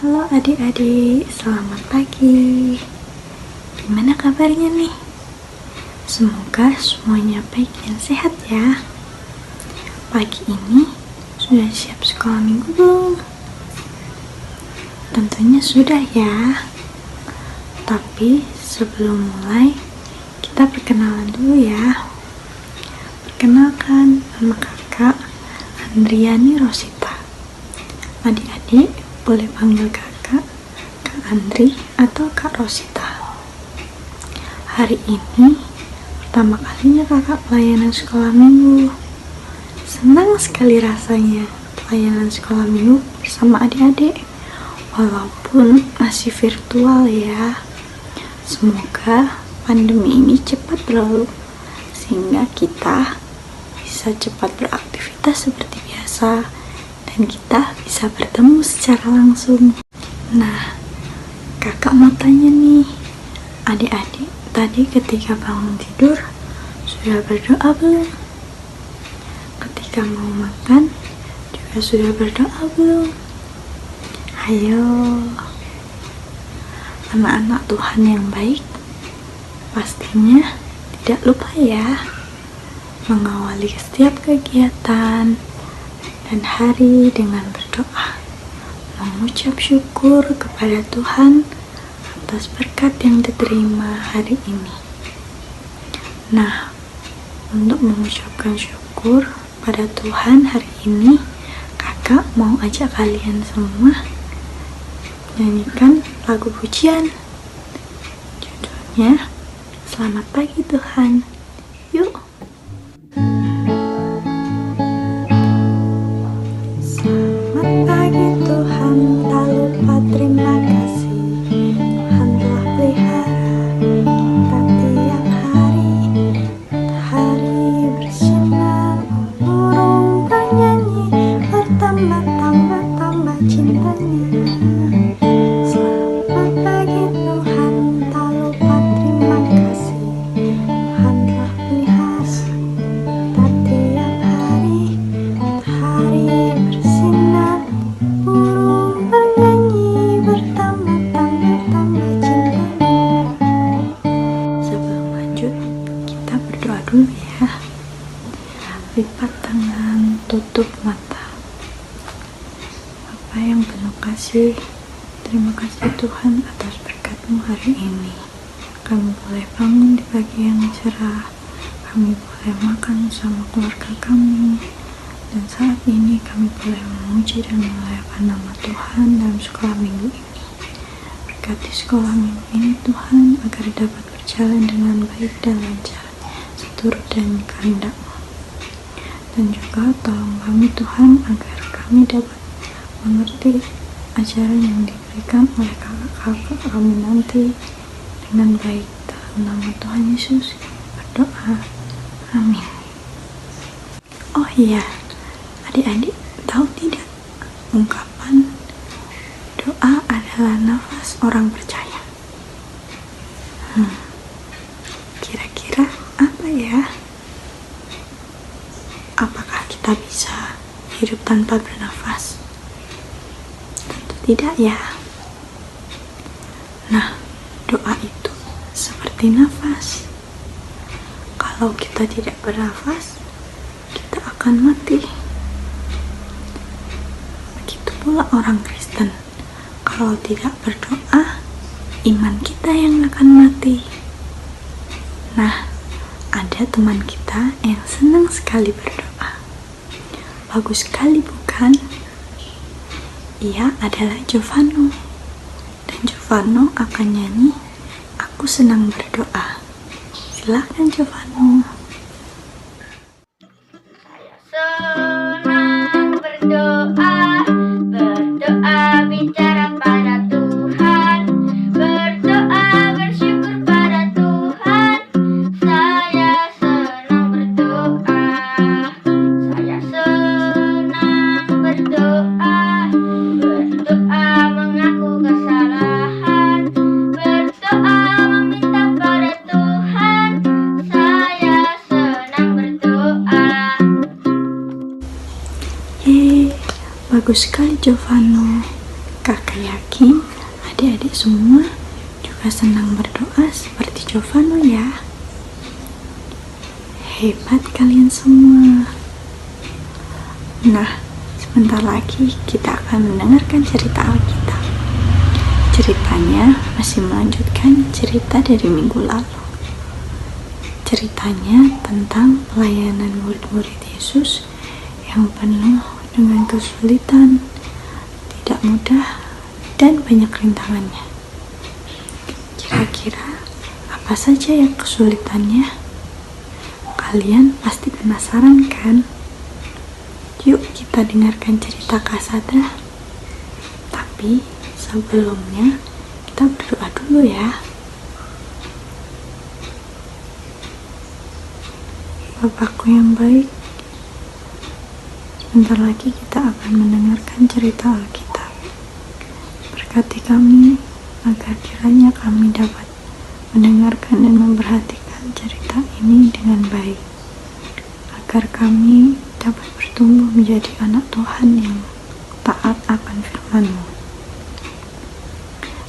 Halo adik-adik, selamat pagi. Gimana kabarnya nih? Semoga semuanya baik dan sehat ya. Pagi ini sudah siap sekolah minggu belum? Tentunya sudah ya. Tapi sebelum mulai, kita perkenalan dulu ya. Perkenalkan, nama kakak Andriani Rosita. Adik-adik boleh panggil kakak Kak Andri atau Kak Rosita. Hari ini pertama kalinya kakak pelayanan sekolah minggu. Senang sekali rasanya pelayanan sekolah minggu bersama adik-adik, walaupun masih virtual ya. Semoga pandemi ini cepat berlalu sehingga kita bisa cepat beraktivitas seperti biasa dan kita bisa bertemu secara langsung. Nah, kakak mau tanya nih, adik-adik tadi ketika bangun tidur sudah berdoa belum? Ketika mau makan juga sudah berdoa belum? Ayo, anak-anak Tuhan yang baik pastinya tidak lupa ya mengawali setiap kegiatan dan hari dengan berdoa, mengucap syukur kepada Tuhan atas berkat yang diterima hari ini. Nah, untuk mengucapkan syukur pada Tuhan hari ini, kakak mau ajak kalian semua nyanyikan lagu pujian. Judulnya Selamat Pagi Tuhan. Yuk! Selamat pagi Tuhan, tak lupa terima kasih. Tuhan telah pelihara kita tiap hari. Matahari bersinar, burung bernyanyi, bertambah cintanya. Selamat pagi Tuhan, tak lupa terima kasih. Tuhan telah pelihara kita tiap hari. Matahari bersinar, burung bernyanyi, bertambah cintanya. Sebelum lanjut, kita berdoa dulu ya. Lipat tangan, tutup mata. Bapa yang penuh kasih, terima kasih Tuhan atas berkat-Mu hari ini. Kami boleh bangun di pagi yang cerah, kami boleh makan sama keluarga kami, dan saat ini kami boleh memuji dan memuliakan nama Tuhan dalam sekolah minggu ini. Berkati sekolah minggu ini Tuhan, agar dapat berjalan dengan baik dan lancar, seturut dan kehendak-Mu. Dan juga tolong kami Tuhan, agar kami dapat mengerti ajaran yang diberikan oleh kakak-kakak kami nanti dengan baik. Dalam nama Tuhan Yesus berdoa, amin. Oh iya, adik-adik tahu tidak ungkapan doa adalah nafas orang percaya? Kira-kira apa ya? Apakah kita bisa hidup tanpa bernafas? Tentu tidak ya. Nah, doa itu seperti nafas. Kalau kita tidak bernafas, kita akan mati. Begitu pula orang Kristen. Kalau tidak berdoa, iman kita yang akan mati. Nah, ada teman kita yang senang sekali berdoa. Bagus sekali bukan? Ia adalah Jovano. Dan Jovano akan nyanyi Aku Senang Berdoa. Silakan Jovano. Senang berdoa, berdoa bicara pada Tuhan, berdoa bersyukur pada Tuhan. Saya senang berdoa, saya senang berdoa, berdoa mengaku kesalahan, berdoa meminta pada Tuhan. Saya senang berdoa. Bagus sekali Jovano. Kakak yakin adik-adik semua juga senang berdoa seperti Jovano ya. Hebat kalian semua. Nah, sebentar lagi kita akan mendengarkan cerita Alkitab. Ceritanya masih melanjutkan cerita dari minggu lalu. Ceritanya tentang pelayanan murid-murid Yesus yang penuh dengan kesulitan, tidak mudah, dan banyak rintangannya. Kira-kira apa saja yang kesulitannya? Kalian pasti penasaran kan? Yuk kita dengarkan cerita Cassandra. Tapi sebelumnya kita berdoa dulu ya. Bapakku yang baik, sebentar lagi kita akan mendengarkan cerita Alkitab. Berkati kami agar kiranya kami dapat mendengarkan dan memperhatikan cerita ini dengan baik, agar kami dapat bertumbuh menjadi anak Tuhan yang taat akan firman-Mu.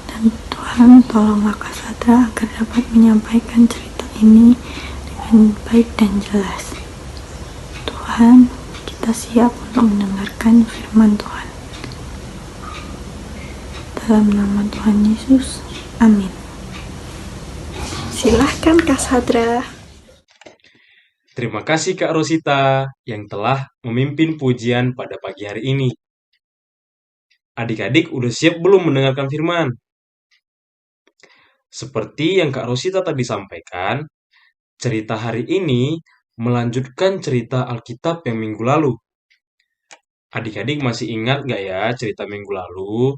Dan Tuhan, tolonglah Cassandra agar dapat menyampaikan cerita ini dengan baik dan jelas. Tuhan, kita siap untuk mendengarkan firman Tuhan. Dalam nama Tuhan Yesus, amin. Silahkan Cassandra. Terima kasih Kak Rosita yang telah memimpin pujian pada pagi hari ini. Adik-adik udah siap belum mendengarkan firman? Seperti yang Kak Rosita tadi sampaikan, cerita hari ini melanjutkan cerita Alkitab yang minggu lalu. Adik-adik masih ingat nggak ya cerita minggu lalu?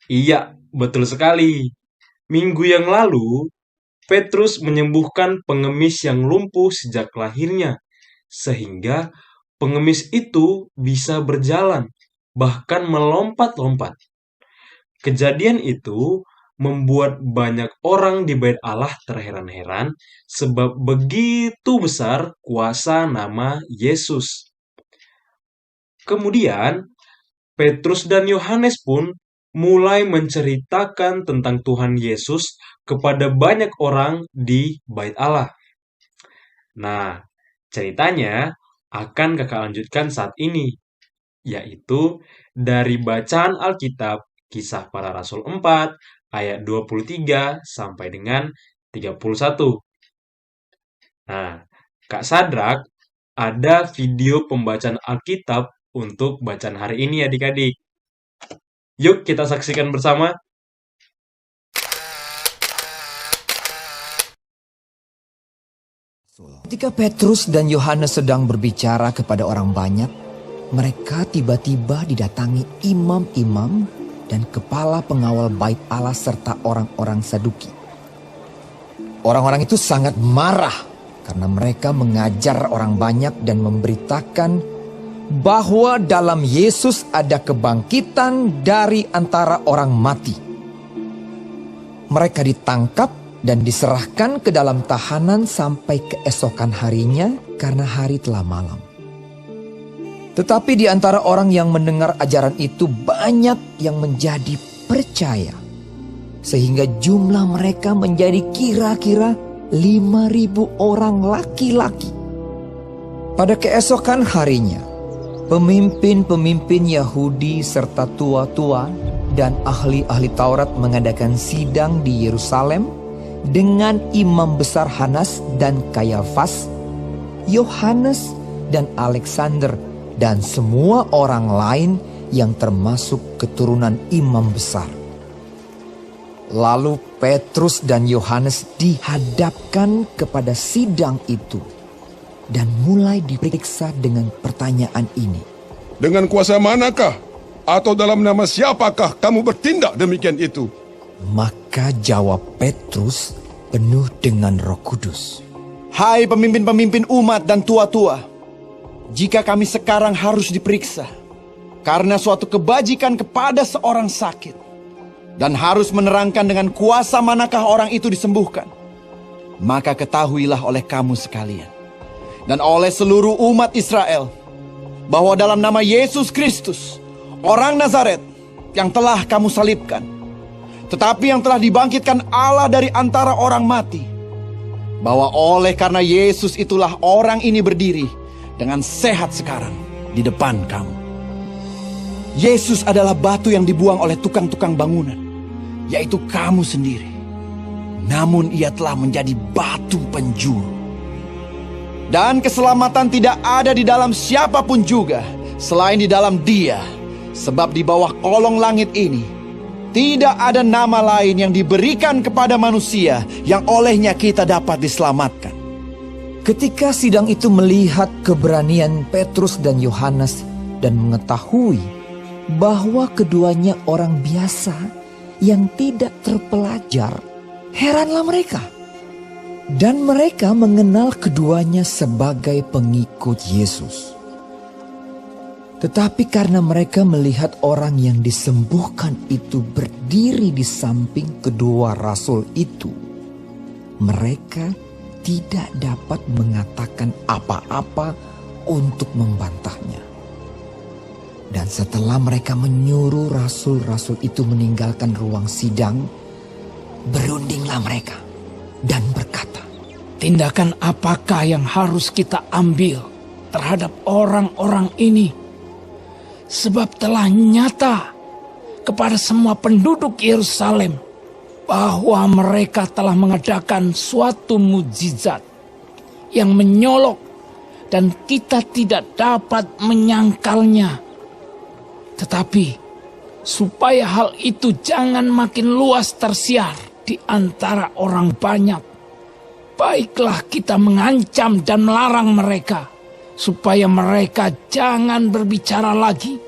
Iya, betul sekali. Minggu yang lalu, Petrus menyembuhkan pengemis yang lumpuh sejak lahirnya, sehingga pengemis itu bisa berjalan, bahkan melompat-lompat. Kejadian itu membuat banyak orang di Bait Allah terheran-heran sebab begitu besar kuasa nama Yesus. Kemudian, Petrus dan Yohanes pun mulai menceritakan tentang Tuhan Yesus kepada banyak orang di Bait Allah. Nah, ceritanya akan kakak lanjutkan saat ini, yaitu dari bacaan Alkitab Kisah Para Rasul 4 ayat 23 sampai dengan 31. Nah, Kak Sadrak, ada video pembacaan Alkitab untuk bacaan hari ini adik-adik. Yuk kita saksikan bersama. Ketika Petrus dan Yohanes sedang berbicara kepada orang banyak, mereka tiba-tiba didatangi imam-imam dan kepala pengawal Bait Allah serta orang-orang Saduki. Orang-orang itu sangat marah karena mereka mengajar orang banyak dan memberitakan bahwa dalam Yesus ada kebangkitan dari antara orang mati. Mereka ditangkap dan diserahkan ke dalam tahanan sampai keesokan harinya karena hari telah malam. Tetapi di antara orang yang mendengar ajaran itu banyak yang menjadi percaya. Sehingga jumlah mereka menjadi kira-kira 5.000 orang laki-laki. Pada keesokan harinya, pemimpin-pemimpin Yahudi serta tua-tua dan ahli-ahli Taurat mengadakan sidang di Yerusalem dengan imam besar Hanas dan Kayafas, Yohanes dan Alexander, dan semua orang lain yang termasuk keturunan imam besar. Lalu Petrus dan Yohanes dihadapkan kepada sidang itu dan mulai diperiksa dengan pertanyaan ini. Dengan kuasa manakah atau dalam nama siapakah kamu bertindak demikian itu? Maka jawab Petrus penuh dengan Roh Kudus. Hai pemimpin-pemimpin umat dan tua-tua, jika kami sekarang harus diperiksa karena suatu kebajikan kepada seorang sakit dan harus menerangkan dengan kuasa manakah orang itu disembuhkan, maka ketahuilah oleh kamu sekalian dan oleh seluruh umat Israel bahwa dalam nama Yesus Kristus, orang Nazaret yang telah kamu salibkan, tetapi yang telah dibangkitkan Allah dari antara orang mati, bahwa oleh karena Yesus itulah orang ini berdiri dengan sehat sekarang di depan kamu. Yesus adalah batu yang dibuang oleh tukang-tukang bangunan, yaitu kamu sendiri. Namun ia telah menjadi batu penjuru. Dan keselamatan tidak ada di dalam siapapun juga selain di dalam Dia. Sebab di bawah kolong langit ini tidak ada nama lain yang diberikan kepada manusia yang olehnya kita dapat diselamatkan. Ketika sidang itu melihat keberanian Petrus dan Yohanes dan mengetahui bahwa keduanya orang biasa yang tidak terpelajar, heranlah mereka. Dan mereka mengenal keduanya sebagai pengikut Yesus. Tetapi karena mereka melihat orang yang disembuhkan itu berdiri di samping kedua rasul itu, mereka tidak dapat mengatakan apa-apa untuk membantahnya. Dan setelah mereka menyuruh rasul-rasul itu meninggalkan ruang sidang, berundinglah mereka dan berkata, tindakan apakah yang harus kita ambil terhadap orang-orang ini? Sebab telah nyata kepada semua penduduk Yerusalem bahwa mereka telah mengadakan suatu mukjizat yang menyolok dan kita tidak dapat menyangkalnya. Tetapi supaya hal itu jangan makin luas tersiar di antara orang banyak, baiklah kita mengancam dan melarang mereka, supaya mereka jangan berbicara lagi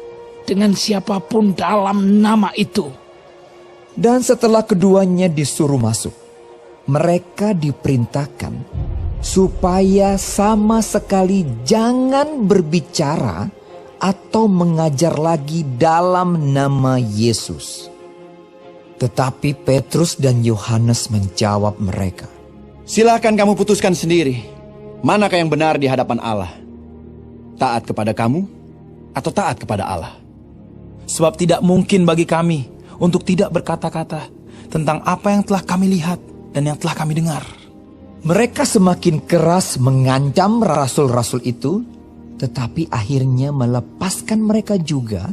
dengan siapapun dalam nama itu. Dan setelah keduanya disuruh masuk, mereka diperintahkan supaya sama sekali jangan berbicara atau mengajar lagi dalam nama Yesus. Tetapi Petrus dan Yohanes menjawab mereka, Silakan kamu putuskan sendiri, manakah yang benar di hadapan Allah? Taat kepada kamu atau taat kepada Allah? Sebab tidak mungkin bagi kami untuk tidak berkata-kata tentang apa yang telah kami lihat dan yang telah kami dengar. mereka semakin keras mengancam rasul-rasul itu, tetapi akhirnya melepaskan mereka juga,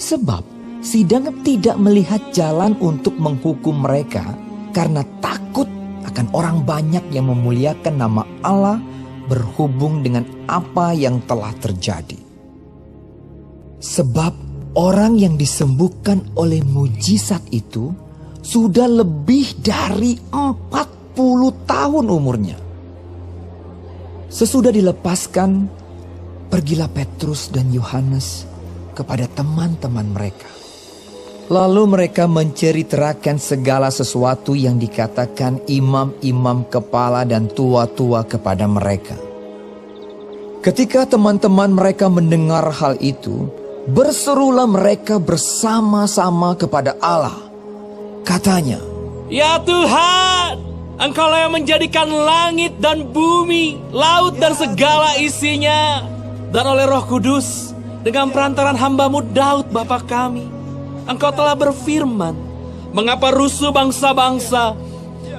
sebab sidang tidak melihat jalan untuk menghukum mereka karena takut akan orang banyak yang memuliakan nama Allah berhubung dengan apa yang telah terjadi. Sebab orang yang disembuhkan oleh mujizat itu sudah lebih dari 40 tahun umurnya. Sesudah dilepaskan, pergilah Petrus dan Yohanes kepada teman-teman mereka. Lalu mereka menceritakan segala sesuatu yang dikatakan imam-imam kepala dan tua-tua kepada mereka. Ketika teman-teman mereka mendengar hal itu, berserulah mereka bersama-sama kepada Allah. Katanya, Ya Tuhan, Engkaulah yang menjadikan langit dan bumi, laut dan segala isinya. Dan oleh Roh Kudus, dengan perantaran hamba-Mu Daud Bapa kami, Engkau telah berfirman, mengapa rusuh bangsa-bangsa,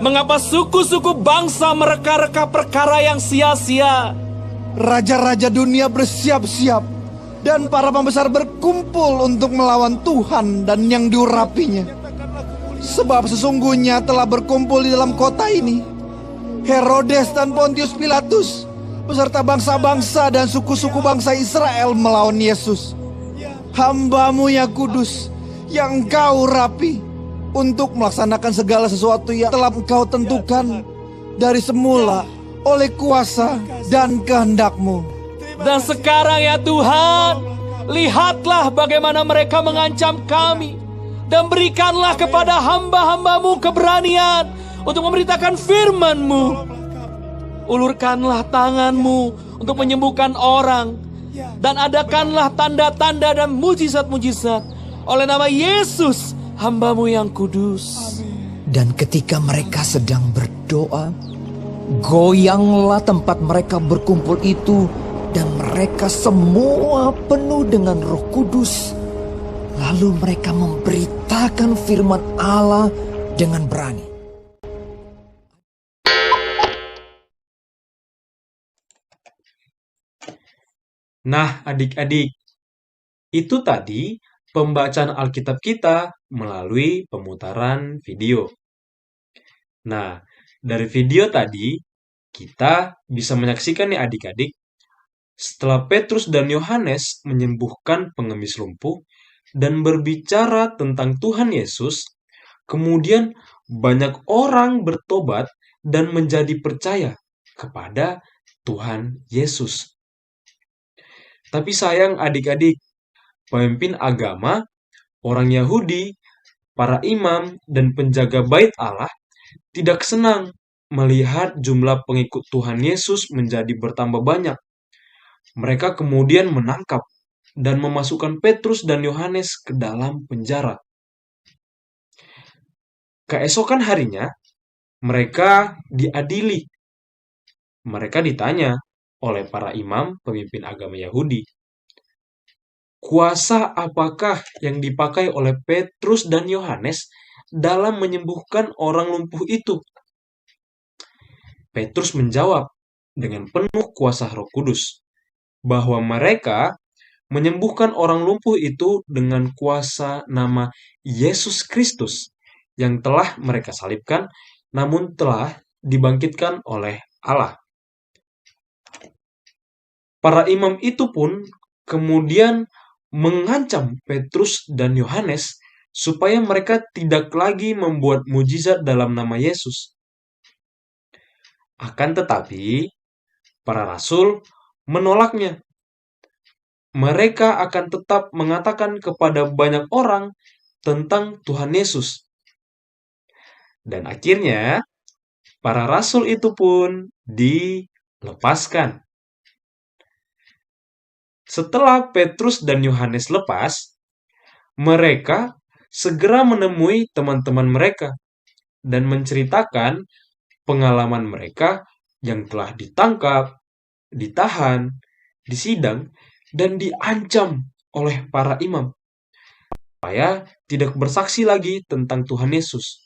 mengapa suku-suku bangsa mereka-reka perkara yang sia-sia. Raja-raja dunia bersiap-siap dan para pembesar berkumpul untuk melawan Tuhan dan yang diurapinya. Sebab sesungguhnya telah berkumpul di dalam kota ini Herodes dan Pontius Pilatus beserta bangsa-bangsa dan suku-suku bangsa Israel melawan Yesus, hamba-Mu yang kudus, yang Engkau urapi, untuk melaksanakan segala sesuatu yang telah Engkau tentukan dari semula oleh kuasa dan kehendak-Mu. Dan sekarang ya Tuhan, lihatlah bagaimana mereka mengancam kami. Dan berikanlah kepada hamba-hamba-Mu keberanian untuk memberitakan firman-Mu. Ulurkanlah tangan-Mu untuk menyembuhkan orang. Dan adakanlah tanda-tanda dan mujizat-mujizat oleh nama Yesus, hamba-Mu yang kudus. dan ketika mereka sedang berdoa, goyanglah tempat mereka berkumpul itu dan mereka semua penuh dengan Roh Kudus. Lalu mereka memberitakan firman Allah dengan berani. Nah, adik-adik, itu tadi pembacaan Alkitab kita melalui pemutaran video. Nah, dari video tadi, kita bisa menyaksikan nih adik-adik, setelah Petrus dan Yohanes menyembuhkan pengemis lumpuh dan berbicara tentang Tuhan Yesus, kemudian banyak orang bertobat dan menjadi percaya kepada Tuhan Yesus. Tapi sayang adik-adik, pemimpin agama, orang Yahudi, para imam, dan penjaga bait Allah tidak senang melihat jumlah pengikut Tuhan Yesus menjadi bertambah banyak. Mereka kemudian menangkap dan memasukkan Petrus dan Yohanes ke dalam penjara. Keesokan harinya, mereka diadili. Mereka ditanya oleh para imam pemimpin agama Yahudi, kuasa apakah yang dipakai oleh Petrus dan Yohanes dalam menyembuhkan orang lumpuh itu? Petrus menjawab dengan penuh kuasa Roh Kudus bahwa mereka menyembuhkan orang lumpuh itu dengan kuasa nama Yesus Kristus yang telah mereka salibkan namun telah dibangkitkan oleh Allah. Para imam itu pun kemudian mengancam Petrus dan Yohanes supaya mereka tidak lagi membuat mujizat dalam nama Yesus. Akan tetapi, para rasul menolaknya. Mereka akan tetap mengatakan kepada banyak orang tentang Tuhan Yesus. Dan akhirnya, para rasul itu pun dilepaskan. Setelah Petrus dan Yohanes lepas, mereka segera menemui teman-teman mereka dan menceritakan pengalaman mereka yang telah ditangkap, ditahan, disidang, dan diancam oleh para imam supaya tidak bersaksi lagi tentang Tuhan Yesus.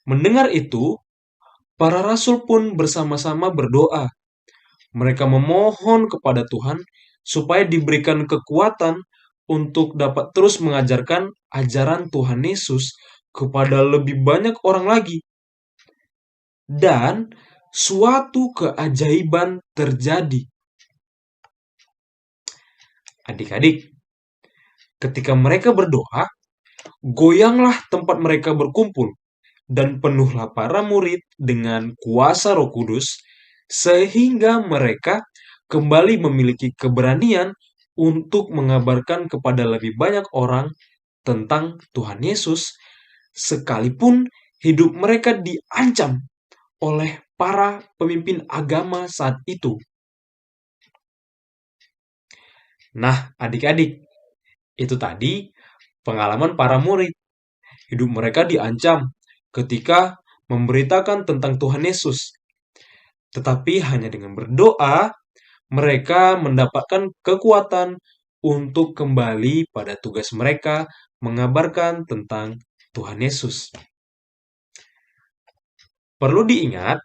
Mendengar itu, para rasul pun bersama-sama berdoa. Mereka memohon kepada Tuhan supaya diberikan kekuatan untuk dapat terus mengajarkan ajaran Tuhan Yesus kepada lebih banyak orang lagi. Dan suatu keajaiban terjadi. Adik-adik, ketika mereka berdoa, goyanglah tempat mereka berkumpul dan penuhlah para murid dengan kuasa Roh Kudus sehingga mereka kembali memiliki keberanian untuk mengabarkan kepada lebih banyak orang tentang Tuhan Yesus, sekalipun hidup mereka diancam oleh para pemimpin agama saat itu. Nah, adik-adik, itu tadi pengalaman para murid. Hidup mereka diancam ketika memberitakan tentang Tuhan Yesus. Tetapi hanya dengan berdoa, mereka mendapatkan kekuatan untuk kembali pada tugas mereka mengabarkan tentang Tuhan Yesus. Perlu diingat,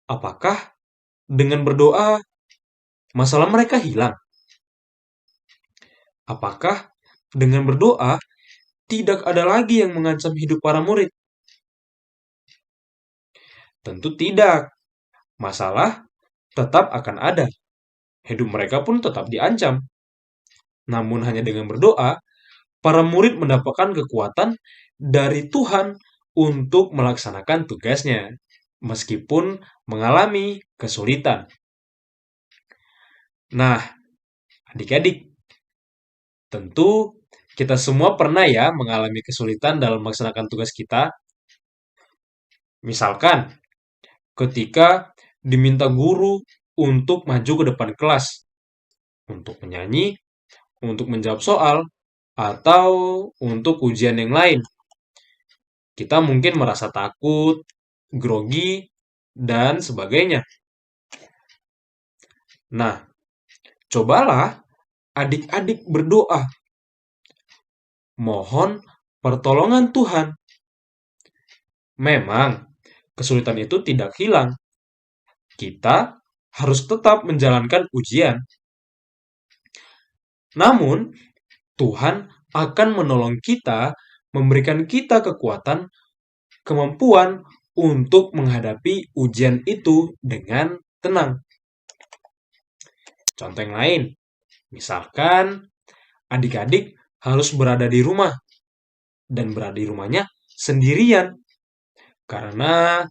apakah dengan berdoa masalah mereka hilang? Apakah dengan berdoa tidak ada lagi yang mengancam hidup para murid? Tentu tidak. Masalah tetap akan ada. Hidup mereka pun tetap diancam. Namun hanya dengan berdoa, para murid mendapatkan kekuatan dari Tuhan untuk melaksanakan tugasnya, meskipun mengalami kesulitan. Nah, adik-adik, tentu kita semua pernah ya mengalami kesulitan dalam melaksanakan tugas kita. Misalkan, ketika diminta guru untuk maju ke depan kelas, untuk menyanyi, untuk menjawab soal, atau untuk ujian yang lain. Kita mungkin merasa takut, grogi, dan sebagainya. Nah, cobalah adik-adik berdoa. Mohon pertolongan Tuhan. Memang, kesulitan itu tidak hilang. Kita harus tetap menjalankan ujian. Namun, Tuhan akan menolong kita, memberikan kita kekuatan, kemampuan untuk menghadapi ujian itu dengan tenang. Contoh yang lain, misalkan adik-adik harus berada di rumah dan berada di rumahnya sendirian karena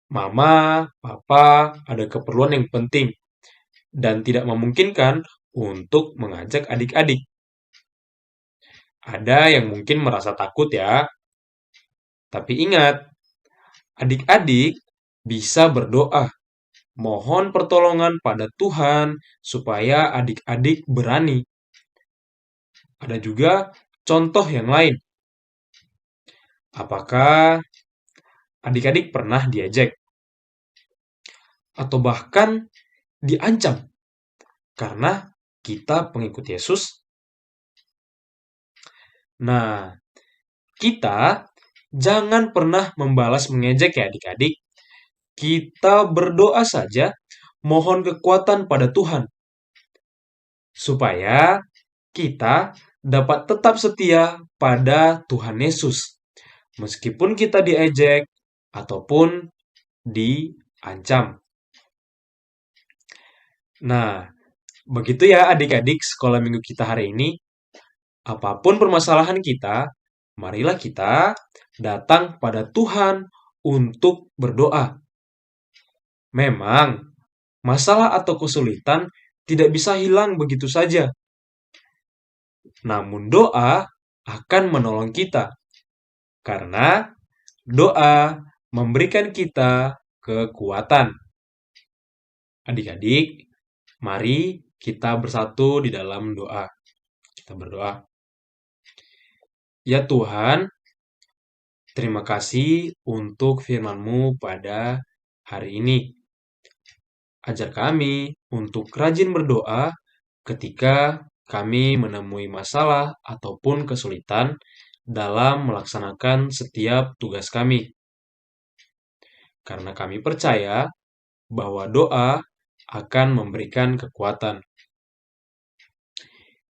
mama, papa ada keperluan yang penting dan tidak memungkinkan untuk mengajak adik-adik. Ada yang mungkin merasa takut ya. Tapi ingat, adik-adik bisa berdoa, mohon pertolongan pada Tuhan supaya adik-adik berani. Ada juga contoh yang lain. Apakah adik-adik pernah diejek? Atau bahkan diancam karena kita pengikut Yesus? Nah, kita jangan pernah membalas mengejek ya adik-adik. Kita berdoa saja, mohon kekuatan pada Tuhan. Supaya kita dapat tetap setia pada Tuhan Yesus. Meskipun kita diejek ataupun diancam. Nah, begitu ya adik-adik sekolah minggu kita hari ini. Apapun permasalahan kita, marilah kita datang pada Tuhan untuk berdoa. Memang, masalah atau kesulitan tidak bisa hilang begitu saja. Namun doa akan menolong kita. Karena doa memberikan kita kekuatan. Adik-adik, mari kita bersatu di dalam doa. Kita berdoa. Ya Tuhan, terima kasih untuk firman-Mu pada hari ini. Ajar kami untuk rajin berdoa ketika kami menemui masalah ataupun kesulitan dalam melaksanakan setiap tugas kami. Karena kami percaya bahwa doa akan memberikan kekuatan.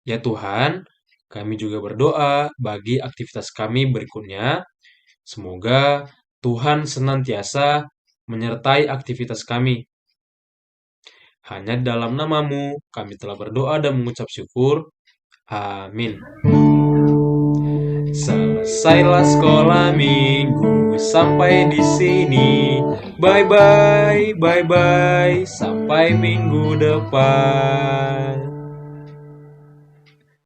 Ya Tuhan, kami juga berdoa bagi aktivitas kami berikutnya. Semoga Tuhan senantiasa menyertai aktivitas kami. Hanya dalam nama-Mu kami telah berdoa dan mengucap syukur. Amin. Selesailah sekolah minggu sampai di sini. Bye bye, bye bye. Sampai minggu depan.